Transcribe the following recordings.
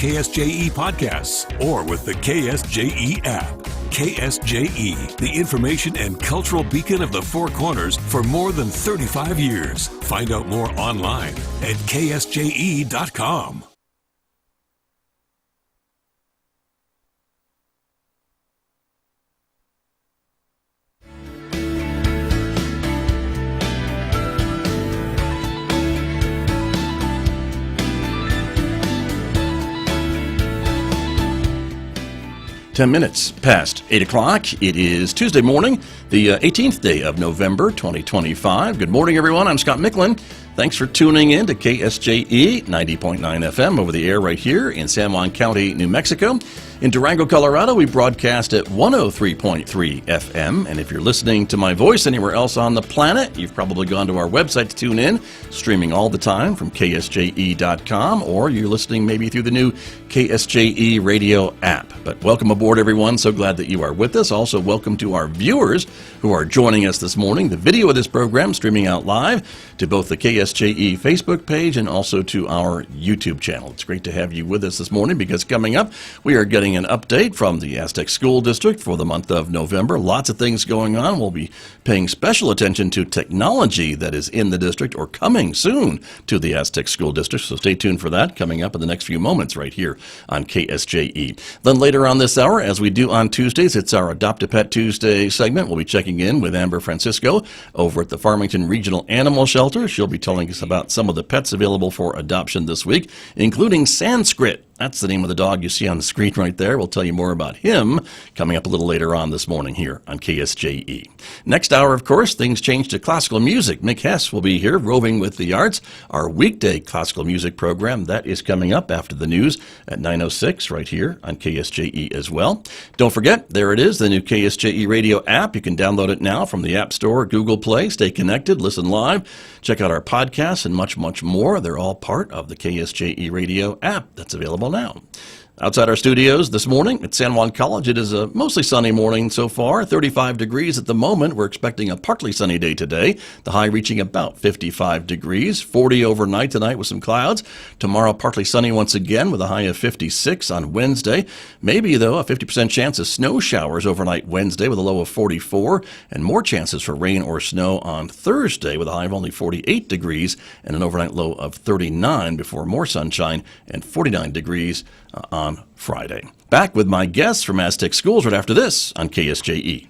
KSJE podcasts or with the KSJE app. KSJE, the information and cultural beacon of the Four Corners for more than 35 years. Find out more online at ksje.com. Ten minutes past 8 o'clock. It is Tuesday morning, the 18th day of November, 2025. Good morning, everyone. I'm Scott Micklin. Thanks for tuning in to KSJE 90.9 FM over the air right here in San Juan County, New Mexico. In Durango, Colorado, we broadcast at 103.3 FM. And if you're listening to my voice anywhere else on the planet, you've probably gone to our website to tune in, streaming all the time from ksje.com, or you're listening maybe through the new KSJE radio app. But welcome aboard, everyone. So glad that you are with us. Also, welcome to our viewers who are joining us this morning. The video of this program streaming out live to both the KSJE Facebook page and also to our YouTube channel. It's great to have you with us this morning because coming up, we are getting an update from the Aztec School District for the month of November. Lots of things going on. We'll be paying special attention to technology that is in the district or coming soon to the Aztec School District. So stay tuned for that coming up in the next few moments right here on KSJE. Then later on this hour, as we do on Tuesdays, it's our Adopt a Pet Tuesday segment. We'll be checking in with Amber Francisco over at the Farmington Regional Animal Shelter. She'll be telling us about some of the pets available for adoption this week, including Sanskrit. That's the name of the dog you see on the screen right there. We'll tell you more about him coming up a little later on this morning here on KSJE. Next hour, of course, things change to classical music. Mick Hess will be here, Roving with the Arts, our weekday classical music program. That is coming up after the news at 9:06 right here on KSJE as well. Don't forget, there it is, the new KSJE radio app. You can download it now from the App Store, Google Play. Stay connected, listen live, check out our podcasts, and much, much more. They're all part of the KSJE radio app that's available now. Outside our studios this morning at San Juan College, it is a mostly sunny morning so far, 35 degrees at the moment. We're expecting a partly sunny day today, the high reaching about 55 degrees, 40 overnight tonight with some clouds. Tomorrow, partly sunny once again with a high of 56 on Wednesday. Maybe, though, a 50% chance of snow showers overnight Wednesday with a low of 44, and more chances for rain or snow on Thursday with a high of only 48 degrees and an overnight low of 39 before more sunshine and 49 degrees on Friday. Back with my guests from Aztec Schools right after this on KSJE.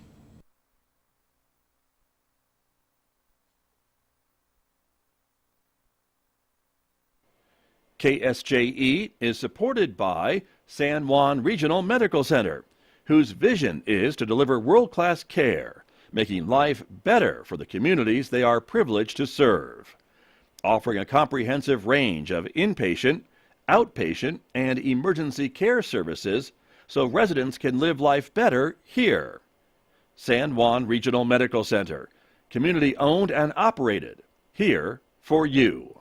KSJE is supported by San Juan Regional Medical Center, whose vision is to deliver world-class care, making life better for the communities they are privileged to serve. Offering a comprehensive range of inpatient, outpatient, and emergency care services so residents can live life better here. San Juan Regional Medical Center, community owned and operated, here for you.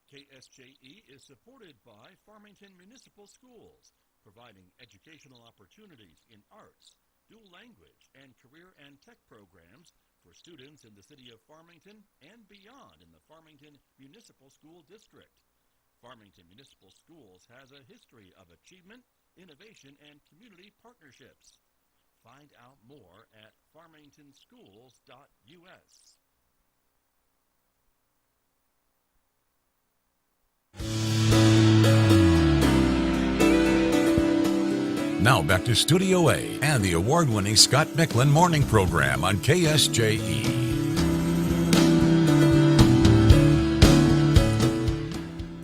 KSJE is supported by Farmington Municipal Schools, providing educational opportunities in arts, dual language, and career and tech programs for students in the city of Farmington and beyond in the Farmington Municipal School District. Farmington Municipal Schools has a history of achievement, innovation, and community partnerships. Find out more at farmingtonschools.us. Now back to Studio A and the award-winning Scott Micklin Morning Program on KSJE.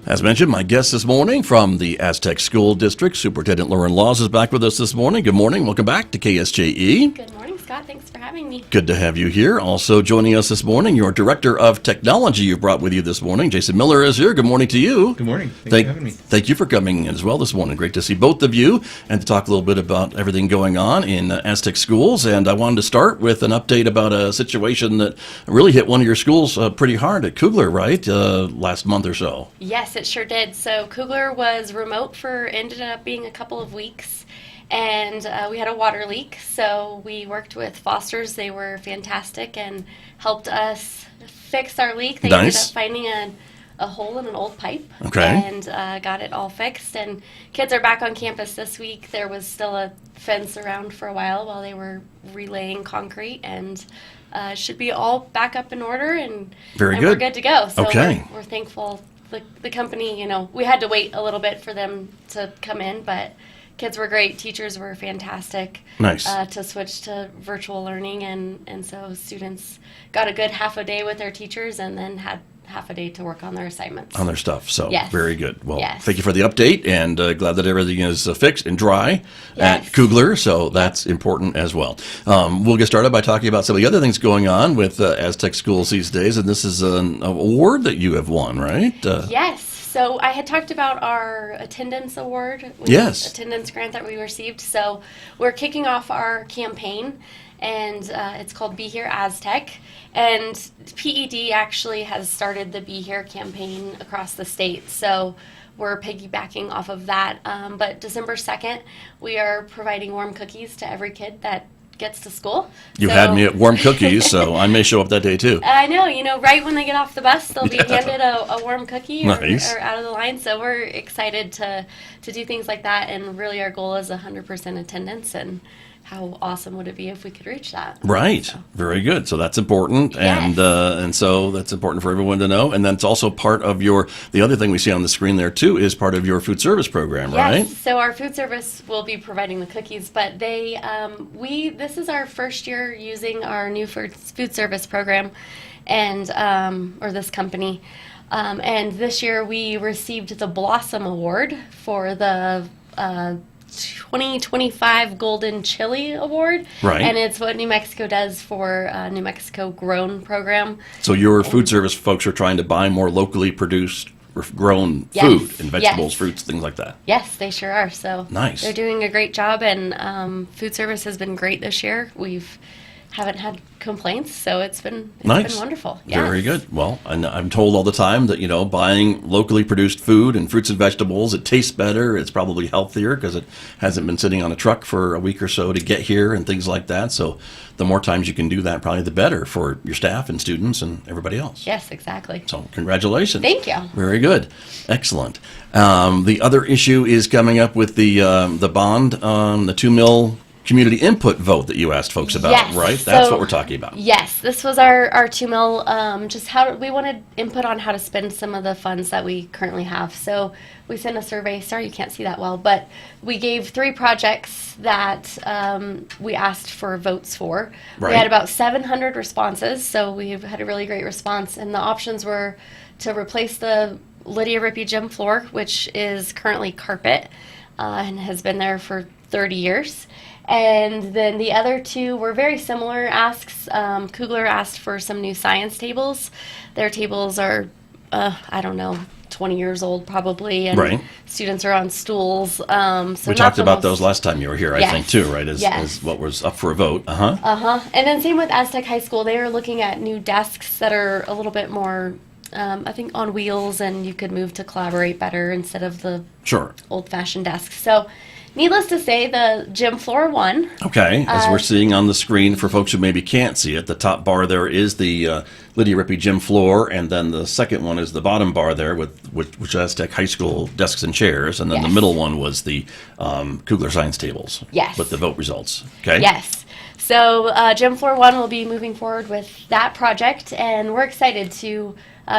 As mentioned, my guest this morning from the Aztec School District, Superintendent Lauren Laws, is back with us this morning. Good morning. Welcome back to KSJE. Good morning, Scott. Thanks for having me. Good to have you here. Also joining us this morning, your Director of Technology you brought with you this morning. Jason Miller is here. Good morning to you. Good morning. Thanks for having me. Thank you for coming as well this morning. Great to see both of you and to talk a little bit about everything going on in Aztec schools. And I wanted to start with an update about a situation that really hit one of your schools pretty hard at Kugler, right? Last month or so. Yes, it sure did. So Kugler was remote for ended up being a couple of weeks. And we had a water leak, so we worked with Foster's. They were fantastic and helped us fix our leak. They ended up finding a hole in an old pipe. Okay. And got it all fixed. And kids are back on campus this week. There was still a fence around for a while they were relaying concrete, and should be all back up in order, and Very we're good. good to go. So Okay. we're thankful. The company, we had to wait a little bit for them to come in, but kids were great. Teachers were fantastic. Nice. To switch to virtual learning, and so students got a good half a day with their teachers, and then had half a day to work on their assignments. On their stuff. So Yes. very good. Well, Yes. thank you for the update, and glad that everything is fixed and dry Yes. at Kugler. So that's important as well. We'll get started by talking about some of the other things going on with Aztec schools these days, and this is an award that you have won, right? Yes. So I had talked about our attendance award, Yes. attendance grant that we received. So we're kicking off our campaign, and it's called Be Here Aztec. And PED actually has started the Be Here campaign across the state. So we're piggybacking off of that. But December 2nd, we are providing warm cookies to every kid that gets to school. You So- had me at warm cookies, so I may show up that day too. I know, right when they get off the bus, they'll be handed a warm cookie Nice. or out of the line. So we're excited to do things like that. And really our goal is 100% attendance. And how awesome would it be if we could reach that? Right. Very good. So that's important, Yes. and so that's important for everyone to know. And then it's also part of the other thing we see on the screen there too is part of your food service program, right? Yes. So our food service will be providing the cookies, but this is our first year using our new food service program, and or this company. And this year we received the Blossom Award for the 2025 Golden Chili Award. Right. And it's what New Mexico does for New Mexico Grown program. So your food service folks are trying to buy more locally produced or grown Yes. food and vegetables, Yes. fruits, things like that. Yes, they sure are. So Nice. they're doing a great job, and food service has been great this year. Haven't had complaints, so it's been Nice. wonderful. Very Yes. good. Well, I'm told all the time that, buying locally produced food and fruits and vegetables, it tastes better. It's probably healthier because it hasn't been sitting on a truck for a week or so to get here and things like that. So the more times you can do that, probably the better for your staff and students and everybody else. Yes, exactly. So congratulations. Thank you. Very good. Excellent. The other issue is coming up with the bond on the 2 mil community input vote that you asked folks about, Yes. right? That's So- what we're talking about. Yes, this was our 2 mil, just how we wanted input on how to spend some of the funds that we currently have. So we sent a survey. Sorry, you can't see that well, but we gave 3 projects that we asked for votes for. Right. We had about 700 responses, so we've had a really great response. And the options were to replace the Lydia Rippey gym floor, which is currently carpet and has been there for 30 years. And then the other 2 were very similar asks. Kugler asked for some new science tables. Their tables are, 20 years old probably, and Right. students are on stools. So We not talked the about most- those last time you were here, I Yes. think, too, right? As Yes. what was up for a vote. Uh-huh. And then same with Aztec High School. They are looking at new desks that are a little bit more, I think, on wheels, and you could move to collaborate better instead of the Sure. old-fashioned desks. So needless to say, the gym floor won. Okay, as we're seeing on the screen for folks who maybe can't see it, the top bar there is the Lydia Rippey gym floor, and then the second one is the bottom bar there which Aztec High School desks and chairs, and then the Yes. middle one was the Kugler science tables. Yes. With the vote results. Okay. Yes. So Gym Floor 1 will be moving forward with that project, and we're excited to,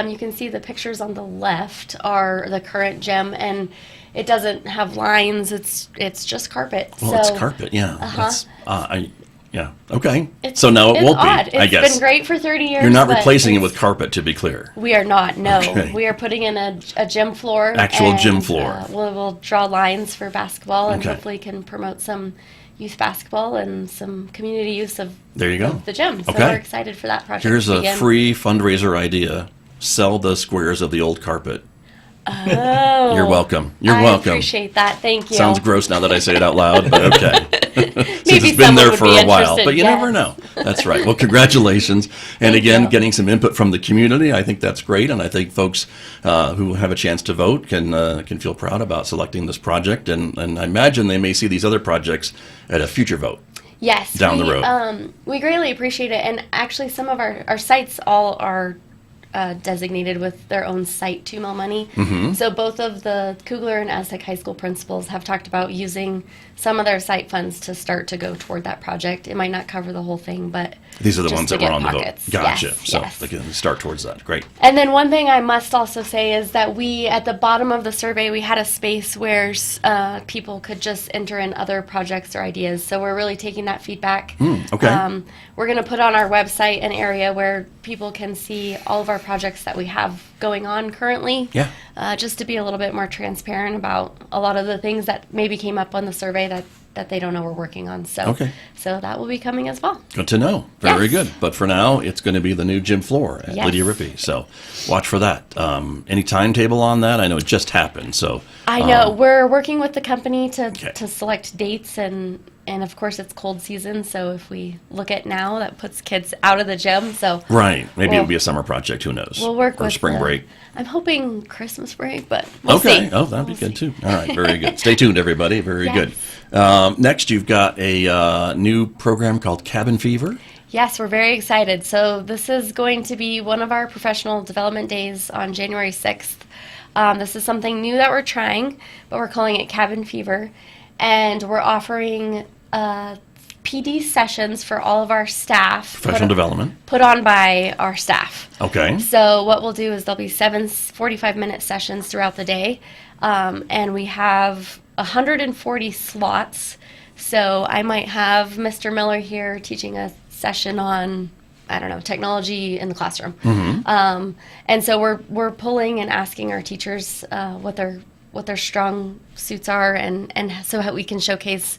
you can see the pictures on the left are the current gym, and it doesn't have lines, it's just carpet. Well, it's carpet, yeah. That's, yeah. Okay. So now it It's won't odd. be, I guess. It's been great for 30 years. You're not but replacing it it's- with carpet, to be clear. We are not, no. Okay. We are putting in a gym floor. Actual gym and, floor. We'll draw lines for basketball, and Okay. hopefully can promote some youth basketball and some community use of There you go. of the gym. So Okay. we're excited for that project. Here's to a begin. free fundraiser idea. Sell the squares of the old carpet. Oh. You're welcome. You're I welcome. appreciate that. Thank you. Sounds gross now that I say it out loud, but okay. Since Maybe it's been someone there would for be a while, interested, but you yes. never know. That's right. Well, congratulations. And Thank again, you. getting some input from the community, I think that's great. And I think folks who have a chance to vote can feel proud about selecting this project. And I imagine they may see these other projects at a future vote. Yes. Down the road. We greatly appreciate it. And actually, some of our sites all are designated with their own site 2 mil money. So both of the Kugler and Aztec High School principals have talked about using some of their site funds to start to go toward that project. It might not cover the whole thing, but These are the just ones to that were get on the vote. pockets. Gotcha. Yes, So yes. they can start towards that. Great. And then one thing I must also say is that we, at the bottom of the survey, we had a space where people could just enter in other projects or ideas. So we're really taking that feedback. Okay. We're going to put on our website an area where people can see all of our projects that we have going on currently. Yeah. Just to be a little bit more transparent about a lot of the things that maybe came up on the survey that they don't know we're working on. So, Okay. so that will be coming as well. Good to know. Very Yes. good. But for now, it's going to be the new gym floor at Yes. Lydia Rippey. So watch for that. Any timetable on that? I know it just happened. So I know we're working with the company to Okay. select dates, and of course it's cold season, so if we look at now, that puts kids out of the gym. So right. Maybe Well, it'll be a summer project. Who knows? we'll work or with spring break. I'm hoping Christmas break, but we'll Okay. see. Oh, that'd be We'll good see. too. All right. Very good. Stay tuned, everybody. Very Yes. good. Next, you've got a new program called Cabin Fever. Yes, we're very excited. So this is going to be one of our professional development days on January 6th. This is something new that we're trying, but we're calling it Cabin Fever. And we're offering PD sessions for all of our staff. Professional development. Put on by our staff. Okay. So what we'll do is there'll be 7 45-minute sessions throughout the day. And we have 140 slots. So I might have Mr. Miller here teaching a session on, I don't know, technology in the classroom. And so we're pulling and asking our teachers what their strong suits are, and so how we can showcase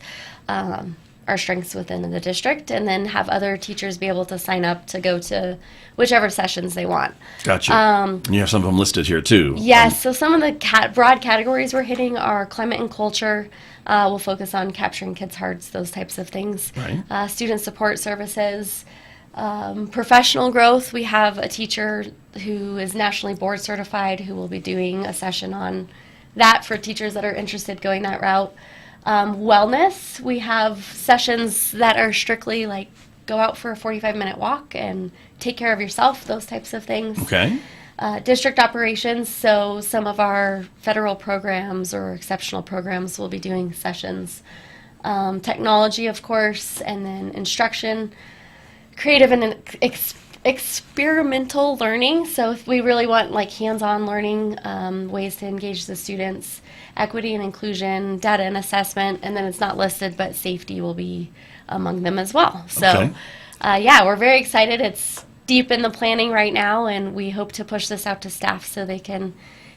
our strengths within the district, and then have other teachers be able to sign up to go to whichever sessions they want. Gotcha. And you have some of them listed here too. Yes, so some of the broad categories we're hitting are climate and culture. We'll focus on capturing kids' hearts, those types of things. Right. Student support services. Professional growth, we have a teacher who is nationally board certified who will be doing a session on that for teachers that are interested going that route. Wellness, we have sessions that are strictly like go out for a 45-minute walk and take care of yourself, those types of things. Okay. District operations, so some of our federal programs or exceptional programs will be doing sessions. Technology, of course, and then instruction. Creative and experimental learning, so if we really want like hands-on learning, ways to engage the students, equity and inclusion, data and assessment, and then it's not listed, but safety will be among them as well. So Okay. yeah, we're very excited. It's deep in the planning right now, and we hope to push this out to staff so they can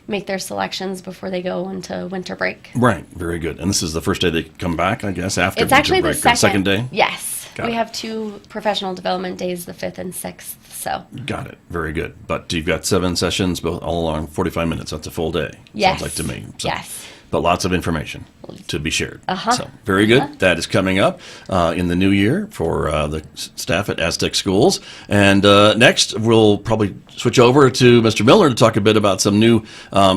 make their selections before they go into winter break. Right. Very good. And this is the first day they come back, I guess, after It's winter actually the break. Or second day? Yes. Got We it. have 2 professional development days, the 5th and 6th. So Got it. Very good. But you've got 7 sessions, both all along 45 minutes. That's a full day. Yes. Sounds like to me. So, Yes. But lots of information to be shared. Uh-huh. So very good. That is coming up in the new year for the staff at Aztec Schools. And next, we'll probably switch over to Mr. Miller to talk a bit about some new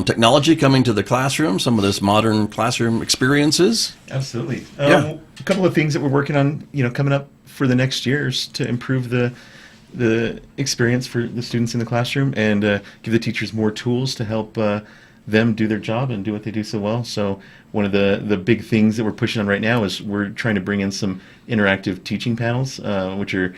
technology coming to the classroom, some of this modern classroom experiences. Absolutely. Yeah. A couple of things that we're working on, coming up for the next years to improve the experience for the students in the classroom and give the teachers more tools to help them do their job and do what they do so well. So one of the big things that we're pushing on right now is we're trying to bring in some interactive teaching panels, which are,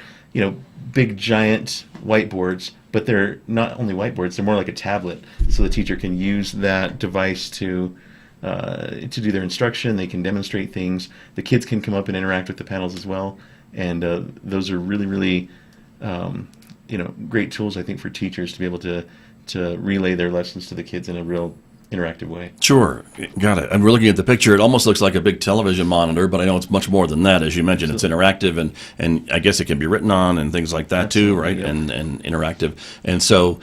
big giant whiteboards, but they're not only whiteboards, they're more like a tablet. So the teacher can use that device to do their instruction. They can demonstrate things. The kids can come up and interact with the panels as well. And those are really, really, great tools, I think, for teachers to be able to relay their lessons to the kids in a real interactive way. Sure. Got it. And we're looking at the picture. It almost looks like a big television monitor, but I know it's much more than that. As you mentioned, it's interactive, and I guess it can be written on and things like that too, right? Yeah. And interactive. And so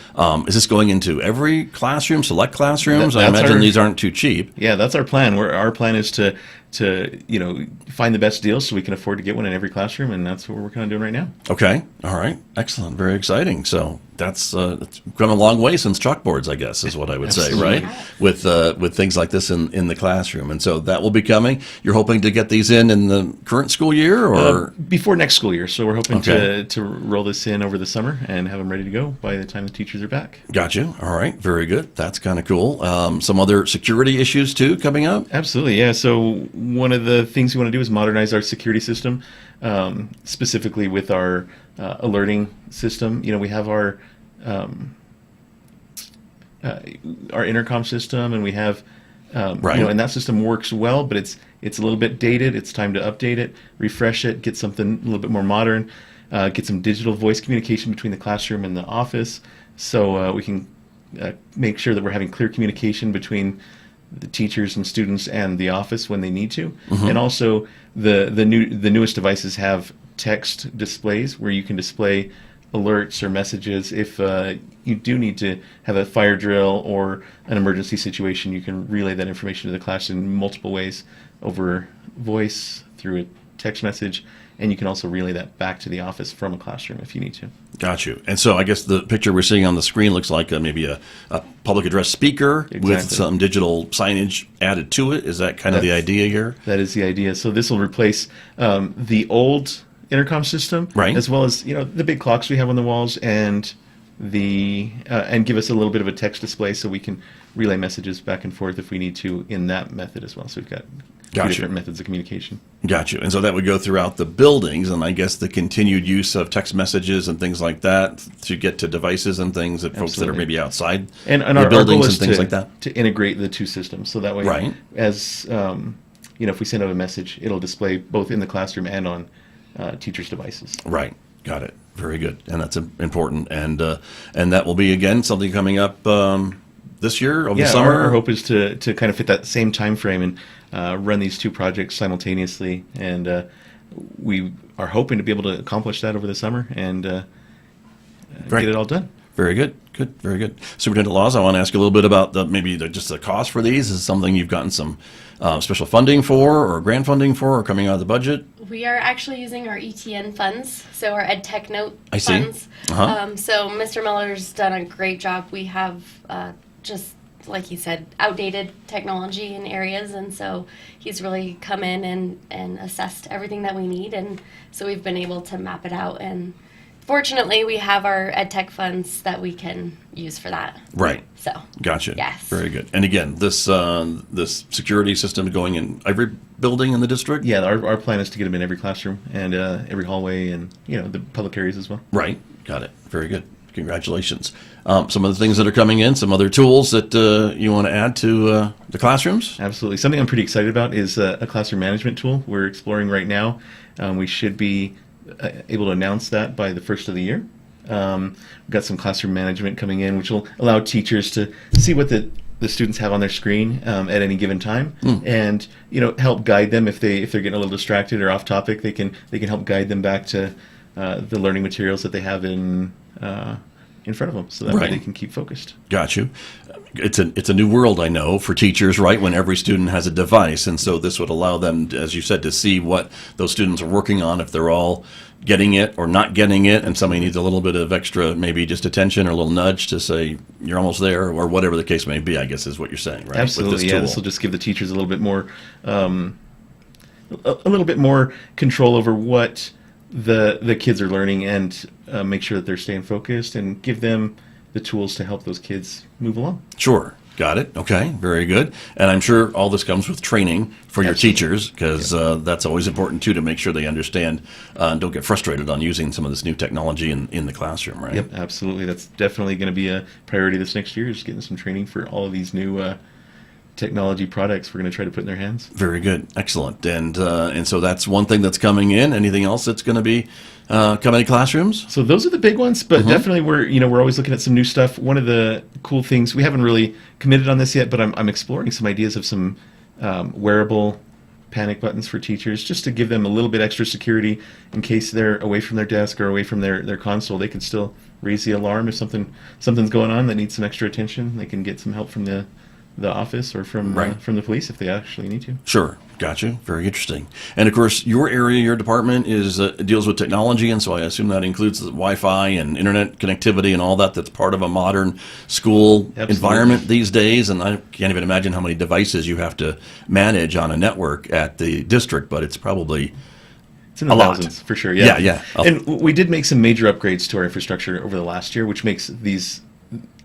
is this going into every classroom, select classrooms? I That's imagine our- these aren't too cheap. Yeah, that's our plan. Our plan is to to find the best deals so we can afford to get one in every classroom, and that's what we're working on doing right now. Okay. All right. Excellent. Very exciting. So that's it's come a long way since chalkboards, I guess, is what I would say, Absolutely. right? With things like this in the classroom. And so that will be coming. You're hoping to get these in the current school year, or Before next school year. So we're hoping Okay. to roll this in over the summer and have them ready to go by the time the teachers are back. got you? All right. Very good. That's kind of cool. Some other security issues too coming up. Absolutely, yeah. So one of the things we want to do is modernize our security system, specifically with our alerting system. We have our intercom system, and we have Right. and that system works well, but it's a little bit dated. It's time to update it, refresh it, get something a little bit more modern, get some digital voice communication between the classroom and the office, so we can make sure that we're having clear communication between the teachers and students and the office when they need to. And also the newest devices have text displays where you can display alerts or messages. If you do need to have a fire drill or an emergency situation, you can relay that information to the class in multiple ways, over voice, through a text message, and you can also relay that back to the office from a classroom if you need to. Got you. And so I guess the picture we're seeing on the screen looks like maybe a public address speaker with Exactly. some digital signage added to it. Is that kind of the That's- idea here? That is the idea. So this will replace the old intercom system, Right. as well as the big clocks we have on the walls, and and give us a little bit of a text display so we can relay messages back and forth if we need to in that method as well. So we've got two Gotcha. different methods of communication. Got you. And so that would go throughout the buildings, and I guess the continued use of text messages and things like that to get to devices and things that folks that are Absolutely. maybe outside And the our goal buildings and is things like that. to integrate the two systems, so that way, Right. as if we send out a message, it'll display both in the classroom and on teachers' devices. Right. Got it. Very good. And that's important. And that will be, again, something coming up this year over the summer. Our hope is to kind of fit that same time frame and run these two projects simultaneously, and we are hoping to be able to accomplish that over the summer and Right. get it all done. Very good. Good. Very good. Superintendent Laws, I want to ask you a little bit about just the cost for these. Is it something you've gotten some special funding for, or grant funding for, or coming out of the budget? We are actually using our ETN funds, so our EdTech Note I see. funds. Uh-huh. So Mr. Miller's done a great job. We have just, like he said, outdated technology in areas, and so he's really come in and assessed everything that we need, and so we've been able to map it out. And fortunately, we have our EdTech funds that we can use for that. Right. So Gotcha. Yes. Very good. And again, this security system going in every building in the district? Yeah, our plan is to get them in every classroom and every hallway and the public areas as well. Right. Got it. Very good. Congratulations. Some of the things that are coming in, some other tools that you want to add to the classrooms? Absolutely. Something I'm pretty excited about is a classroom management tool we're exploring right now. We should be able to announce that by the first of the year. We've got some classroom management coming in, which will allow teachers to see what the students have on their screen at any given time, and help guide them if they're getting a little distracted or off topic. They can help guide them back to the learning materials that they have in front of them, so that way Right. they can keep focused. Got you. It's a new world, I know, for teachers, right? When every student has a device, and so this would allow them, as you said, to see what those students are working on, if they're all getting it or not getting it, and somebody needs a little bit of extra, maybe just attention or a little nudge to say you're almost there, or whatever the case may be. I guess is what you're saying, right? Absolutely, With this yeah. tool. This will just give the teachers a little bit more, a little bit more control over what the kids are learning, and make sure that they're staying focused, and give them the tools to help those kids move along. Sure. Got it. Okay. Very good. And I'm sure all this comes with training for your Absolutely. teachers, because that's always important, too, to make sure they understand and don't get frustrated on using some of this new technology in the classroom, right? Yep, absolutely. That's definitely going to be a priority this next year, is getting some training for all of these new technology products we're going to try to put in their hands. Very good. Excellent. And so that's one thing that's coming in. Anything else that's going to be coming to classrooms? So those are the big ones, but definitely we're always looking at some new stuff. One of the cool things, we haven't really committed on this yet, but I'm exploring some ideas of some wearable panic buttons for teachers, just to give them a little bit extra security in case they're away from their desk or away from their console. They can still raise the alarm if something's going on that needs some extra attention. They can get some help from the the office or from the police if they actually need to. Sure. Got you. Very interesting. And of course, your area, your department is deals with technology, and so I assume that includes the Wi-Fi and internet connectivity and all that. That's part of a modern school environment these days. And I can't even imagine how many devices you have to manage on a network at the district, but it's probably it's in the thousands for sure. Yeah, yeah. And we did make some major upgrades to our infrastructure over the last year, which makes these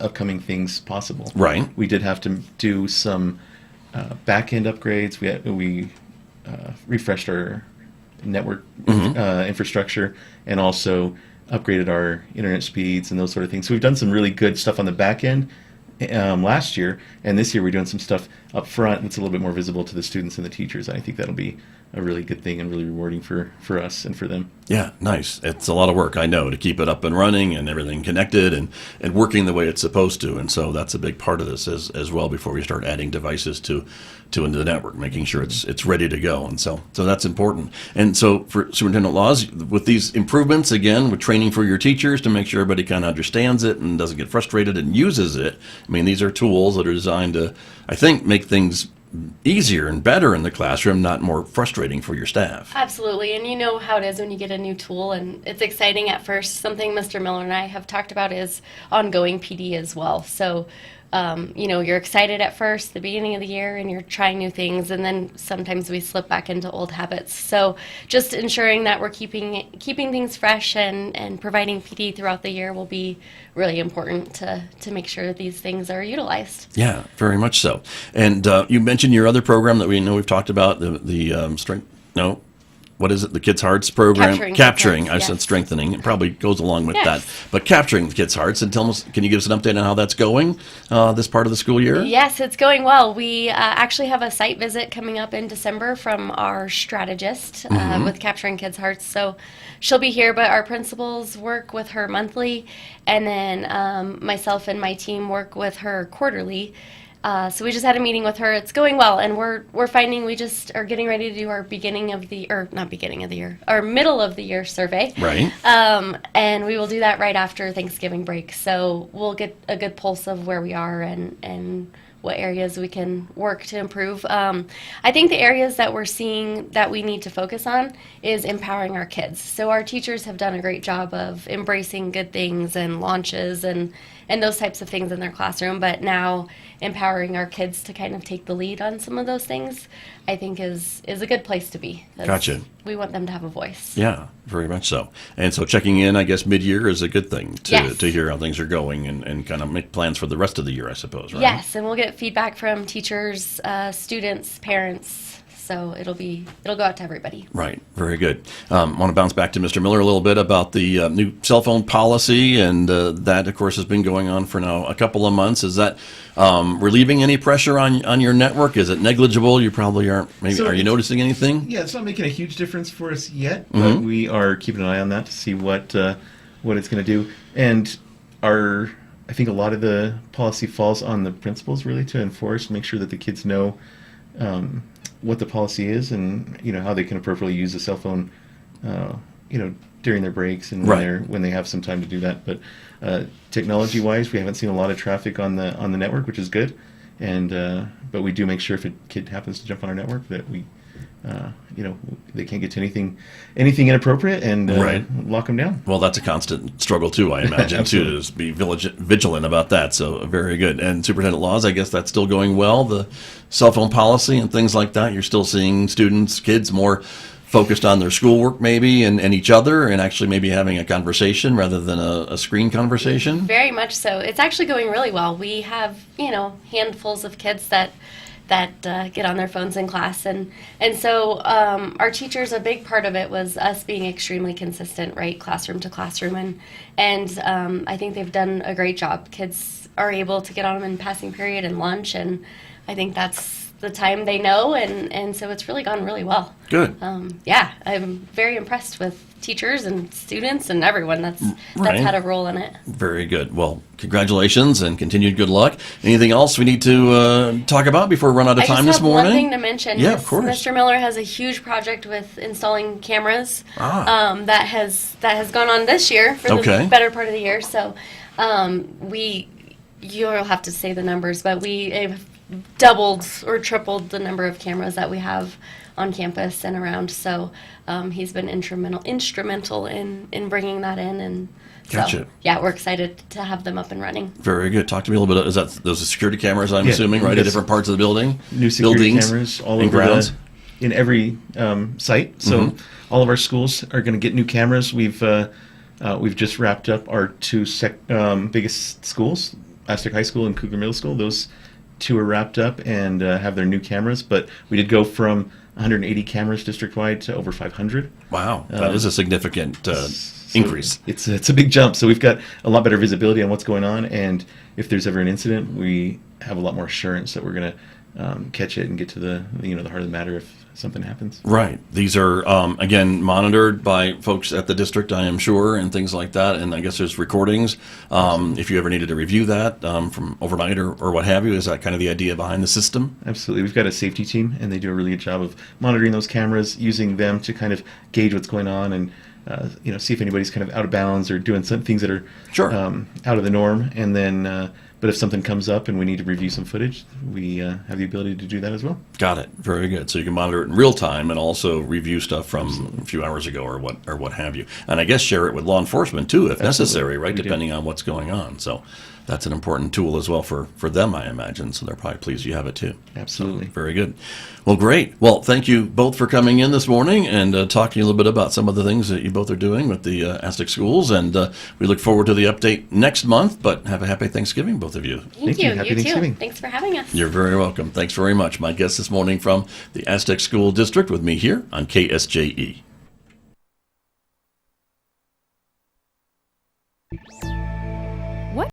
upcoming things possible. Right. We did have to do some back-end upgrades. We refreshed our network infrastructure and also upgraded our internet speeds and those sort of things. So we've done some really good stuff on the back end last year, and this year we're doing some stuff up front that's a little bit more visible to the students and the teachers. And I think that'll be a really good thing and really rewarding for us and for them. Yeah, nice. It's a lot of work, I know, to keep it up and running and everything connected and working the way it's supposed to. And so that's a big part of this as well before we start adding devices into the network, making sure it's ready to go. And so that's important. And so for Superintendent Laws, with these improvements, again, with training for your teachers to make sure everybody kind of understands it and doesn't get frustrated and uses it, I mean, these are tools that are designed to, I think, make things easier and better in the classroom, not more frustrating for your staff. Absolutely, and you know how it is when you get a new tool, and it's exciting at first. Something Mr. Miller and I have talked about is ongoing PD as well. So, you're excited at first, the beginning of the year, and you're trying new things, and then sometimes we slip back into old habits. So just ensuring that we're keeping things fresh and providing PD throughout the year will be really important to make sure that these things are utilized. Yeah, very much so. And you mentioned your other program that we know we've talked about, the strength. No. What is it? The Kids' Hearts program? Capturing. I said strengthening. It probably goes along with that. But capturing the kids' hearts. And can you give us an update on how that's going this part of the school year? Yes, it's going well. We actually have a site visit coming up in December from our strategist with Capturing Kids' Hearts. So she'll be here, but our principals work with her monthly, and then myself and my team work with her quarterly. So we just had a meeting with her. It's going well, and we're finding we just are getting ready to do our our middle of the year survey. Right. And we will do that right after Thanksgiving break. So we'll get a good pulse of where we are and what areas we can work to improve. I think the areas that we're seeing that we need to focus on is empowering our kids. So our teachers have done a great job of embracing good things and launches and those types of things in their classroom, but now empowering our kids to kind of take the lead on some of those things, I think is a good place to be. Gotcha. We want them to have a voice. Yeah, very much so. And so checking in, I guess, mid-year is a good thing to hear how things are going and kind of make plans for the rest of the year, I suppose, right? Yes, and we'll get feedback from teachers, students, parents. So it'll go out to everybody. Right. Very good. I want to bounce back to Mr. Miller a little bit about the new cell phone policy, and that, of course, has been going on for now a couple of months. Is that relieving any pressure on your network? Is it negligible? You probably aren't. Maybe are you noticing anything? Yeah, it's not making a huge difference for us yet, but we are keeping an eye on that to see what it's going to do. And I think a lot of the policy falls on the principals really to enforce, make sure that the kids know what the policy is and how they can appropriately use a cell phone during their breaks and when they have some time to do that. But technology wise, we haven't seen a lot of traffic on the network, which is good, and but we do make sure if a kid happens to jump on our network that we they can't get to anything inappropriate and lock them down. Well, that's a constant struggle too, I imagine, too, to be vigilant about that. So very good. And Superintendent Laws, I guess that's still going well. The cell phone policy and things like that. You're still seeing kids more focused on their schoolwork maybe and each other and actually maybe having a conversation rather than a screen conversation. Very much so. It's actually going really well. We have handfuls of kids that get on their phones in class, and so our teachers, a big part of it was us being extremely consistent, right, classroom to classroom, and I think they've done a great job. Kids are able to get on them in passing period and lunch, and I think that's the time they know, and so it's really gone really well. Good. Yeah, I'm very impressed with teachers and students and everyone that's had a role in it. Very good. Well, congratulations and continued good luck. Anything else we need to talk about before we run out of time this morning? I just have one thing to mention. Yeah, of course. Mr. Miller has a huge project with installing cameras that has gone on this year for the better part of the year. So you'll have to say the numbers, but we have doubled or tripled the number of cameras that we have on campus and around. So he's been instrumental in bringing that in, and Gotcha. so yeah, we're excited to have them up and running. Very good. Talk to me a little bit. Is that those are security cameras? I'm Yeah, assuming, right, at yes. different parts of the building, New security buildings, cameras all and over grounds. in every site. So all of our schools are going to get new cameras. We've just wrapped up our two biggest schools, Aztec High School and Cougar Middle School. Those two are wrapped up and have their new cameras. But we did go from 180 cameras district-wide to over 500. Wow, that is a significant increase. It's a big jump. So we've got a lot better visibility on what's going on, and if there's ever an incident, we have a lot more assurance that we're going to catch it and get to the heart of the matter if something happens. Right. These are, again, monitored by folks at the district, I am sure, and things like that. And I guess there's recordings. If you ever needed to review that from overnight or what have you, is that kind of the idea behind the system? Absolutely. We've got a safety team, and they do a really good job of monitoring those cameras, using them to kind of gauge what's going on and see if anybody's kind of out of bounds or doing some things that are Sure. out of the norm. And then, but if something comes up and we need to review some footage, we have the ability to do that as well. Got it. Very good. So you can monitor it in real time and also review stuff from a few hours ago or what have you. And I guess share it with law enforcement too, if necessary, right? We do. Depending on what's going on. So that's an important tool as well for them, I imagine. So they're probably pleased you have it too. Absolutely. Very good. Well, great. Well, thank you both for coming in this morning and talking a little bit about some of the things that you both are doing with the Aztec schools. And we look forward to the update next month. But have a happy Thanksgiving, both of you. Thank you. Happy You too. Thanksgiving. Thanks for having us. You're very welcome. Thanks very much. My guest this morning from the Aztec School District with me here on KSJE.